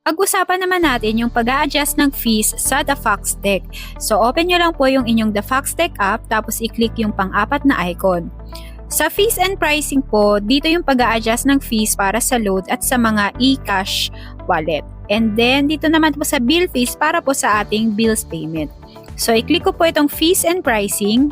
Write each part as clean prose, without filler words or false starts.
Pag-usapan naman natin yung pag-a-adjust ng fees sa The Foxtech. So, open nyo lang po yung inyong The Foxtech app, tapos i-click yung pang-apat na icon. Sa fees and pricing po, dito yung pag-a-adjust ng fees para sa load at sa mga e-cash wallet. And then, dito naman po sa bill fees para po sa ating bills payment. So, i-click ko po itong fees and pricing.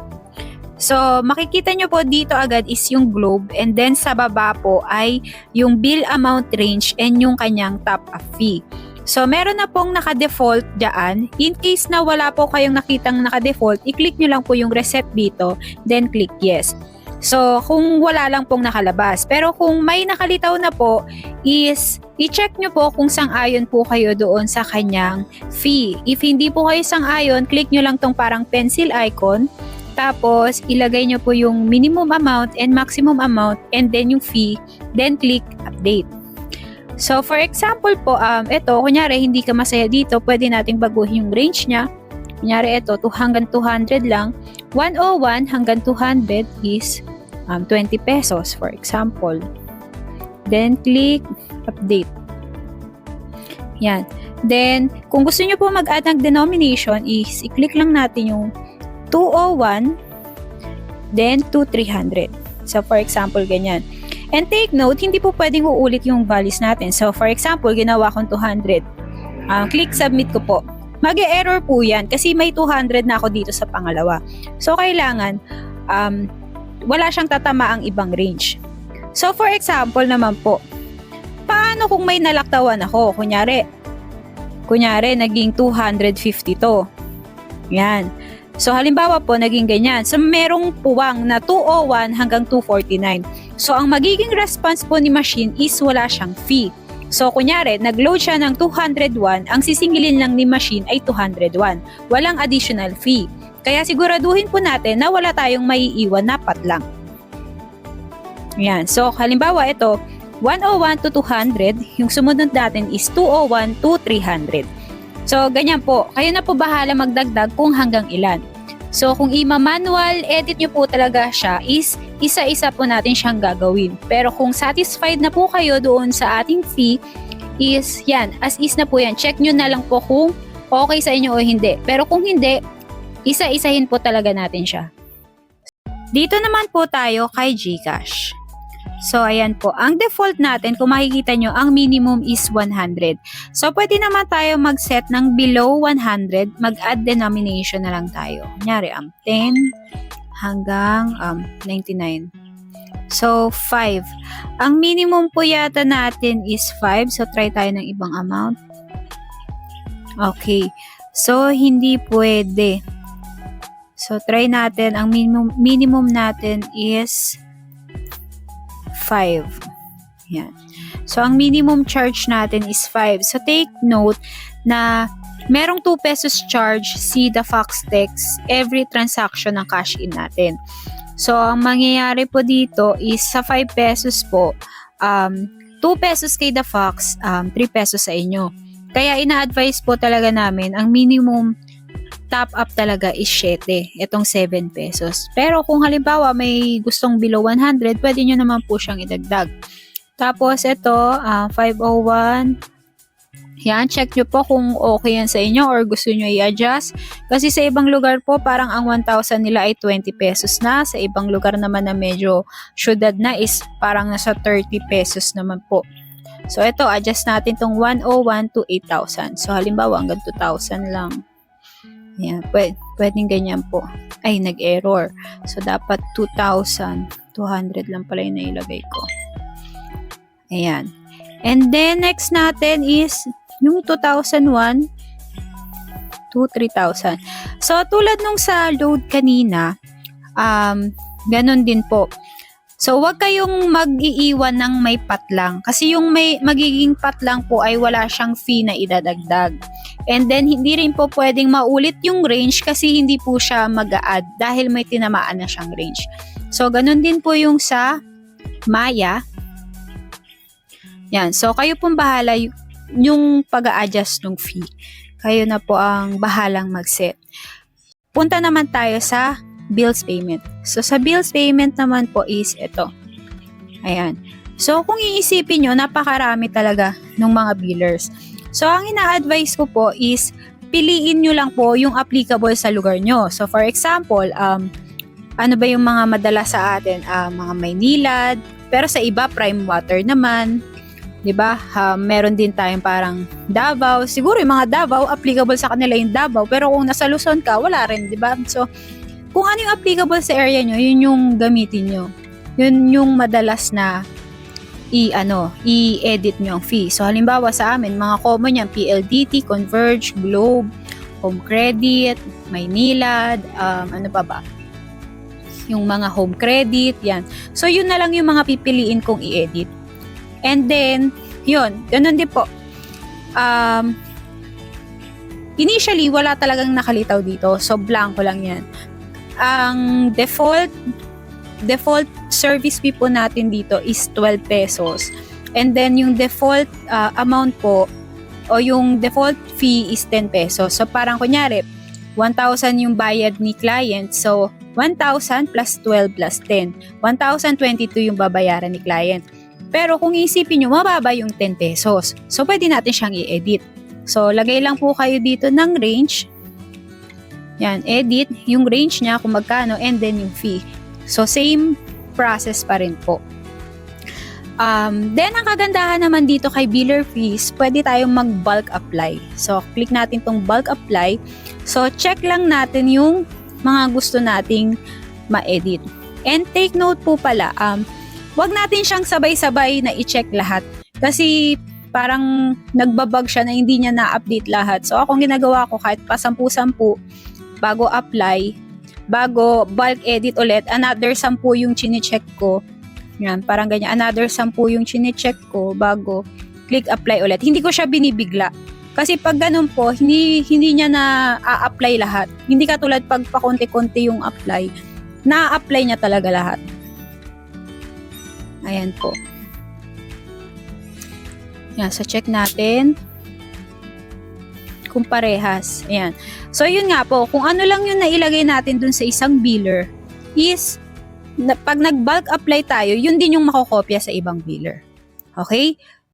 So, makikita nyo po dito agad is yung globe, and then sa baba po ay yung bill amount range and yung kanyang top-up fee. So, meron na pong naka-default dyan. In case na wala po kayong nakitang naka-default, i-click nyo lang po yung reset dito, then click yes. So, kung wala lang pong nakalabas. Pero kung may nakalitaw na po, is i-check nyo po kung sang-ayon po kayo doon sa kanyang fee. If hindi po kayo sang-ayon, click nyo lang tong parang pencil icon. Tapos, ilagay nyo po yung minimum amount and maximum amount and then yung fee, then click update. So, for example po, ito, kunyari, hindi ka masaya dito, pwede nating baguhin yung range niya. Kunyari, ito, hanggang 200 lang. 101 hanggang 200 is 20 pesos, for example. Then, click update. Yan. Then, kung gusto nyo po mag-add ng denomination, is i-click lang natin yung 201, then 2300. So, for example, ganyan. And take note, hindi po pwedeng uulit yung values natin. So, for example, ginawa kong 200. Click submit ko po. Mag-e-error po yan kasi may 200 na ako dito sa pangalawa. So, kailangan, wala siyang tatama ang ibang range. So, for example naman po, paano kung may nalaktawan ako? Kunyari, naging 250 to. Yan. So, halimbawa po, naging ganyan. So, merong puwang na 201 hanggang 249. So, ang magiging response po ni machine is wala siyang fee. So, kunyari, nag-load siya ng 201, ang sisingilin lang ni machine ay 201. Walang additional fee. Kaya siguraduhin po natin na wala tayong maiiwan na patlang. Yan. So, halimbawa ito, 101 to 200, yung sumunod natin is 201 to 300. So, ganyan po. Kayo na po bahala magdagdag kung hanggang ilan. So, kung i-manual edit nyo po talaga siya is isa-isa po natin siyang gagawin. Pero kung satisfied na po kayo doon sa ating fee is yan, as is na po yan. Check nyo na lang po kung okay sa inyo o hindi. Pero kung hindi, isa-isahin po talaga natin siya. Dito naman po tayo kay GCash. So, ayan po. Ang default natin, kung makikita nyo, ang minimum is 100. So, pwede naman tayo mag-set ng below 100. Mag-add denomination na lang tayo. Kunyari, 10 hanggang 99. So, 5. Ang minimum po yata natin is 5. So, try tayo ng ibang amount. Okay. So, hindi pwede. So, try natin. Ang minimum natin is 5. Yan. So, ang minimum charge natin is 5. So, take note na merong 2 pesos charge si The Foxtech every transaction ng cash in natin. So, ang mangyayari po dito is sa 5 pesos po, 2 pesos kay The Fox, 3 pesos sa inyo. Kaya ina-advise po talaga namin, ang minimum top up talaga is 7, itong 7 pesos. Pero kung halimbawa may gustong below 100, pwede nyo naman po siyang idagdag. Tapos ito, 501. Yan, check nyo po kung okay yan sa inyo or gusto nyo i-adjust. Kasi sa ibang lugar po, parang ang 1,000 nila ay 20 pesos na. Sa ibang lugar naman na medyo syudad na is parang nasa 30 pesos naman po. So ito, adjust natin tong 101 to 8,000. So halimbawa hanggang 2,000 lang. Yan, pwedeng ganyan po. Ay, nag-error. So, dapat 2,200 lang pala yung nailagay ko. Ayan. And then, next natin is yung 2001 to 3,000. So, tulad nung sa load kanina, ganun din po. So, wag kayong mag-iiwan ng may patlang. Kasi yung may magiging patlang po ay wala siyang fee na idadagdag. And then, hindi rin po pwedeng maulit yung range kasi hindi po siya mag-a-add dahil may tinamaan na siyang range. So, ganun din po yung sa Maya. Yan. So, kayo pong bahala yung pag-a-adjust ng fee. Kayo na po ang bahalang mag-set. Punta naman tayo sa bills payment. So, sa bills payment naman po is ito. Ayan. So, kung iisipin nyo, napakarami talaga ng mga billers. So, ang ina-advise ko po is piliin nyo lang po yung applicable sa lugar nyo. So, for example, ano ba yung mga madalas sa atin? Mga Maynilad, pero sa iba, prime water naman. 'Di ba? Meron din tayong parang Davao. Siguro yung mga Davao, applicable sa kanila yung Davao. Pero kung nasa Luzon ka, wala rin, 'di ba? So, kung ano yung applicable sa area nyo, yun yung gamitin nyo. Yun yung madalas na i-edit nyo ang fee. So, halimbawa sa amin, mga common yan, PLDT, Converge, Globe, Home Credit, Maynilad, ano pa ba? Yung mga home credit, yan. So, yun na lang yung mga pipiliin kong i-edit. And then, yun, ganun din po. Initially, wala talagang nakalitaw dito. So, blanco lang yan. Ang default service fee po natin dito is 12 pesos. And then, yung default amount po, o yung default fee is 10 pesos. So, parang kunyari, 1,000 yung bayad ni client. So, 1,000 plus 12 plus 10. 1,022 yung babayaran ni client. Pero kung isipin nyo, mababa yung 10 pesos. So, pwede natin siyang i-edit. So, lagay lang po kayo dito ng range. Yan, edit. Yung range niya kung magkano and then yung fee. So, same process pa rin po. Then, ang kagandahan naman dito kay biller fees, pwede tayong mag-bulk apply. So, click natin tong bulk apply. So, check lang natin yung mga gusto nating ma-edit. And take note po pala, wag natin siyang sabay-sabay na i-check lahat. Kasi parang nagbabag siya na hindi niya na-update lahat. So, akong ginagawa ko kahit pa 10-10 bago apply, bago bulk edit ulit, another 10 yung chine-check ko. Yan, parang ganyan. Another 10 yung chine-check ko bago click apply ulit. Hindi ko siya binibigla. Kasi pag ganun po, hindi niya na-apply lahat. Hindi katulad pag pakonti-konti yung apply, na-apply niya talaga lahat. Ayan po. Yan, so check natin kung parehas. Ayan. So, yun nga po, kung ano lang yung nailagay natin dun sa isang biller is, pag nag-bulk apply tayo, yun din yung makokopya sa ibang biller. Okay?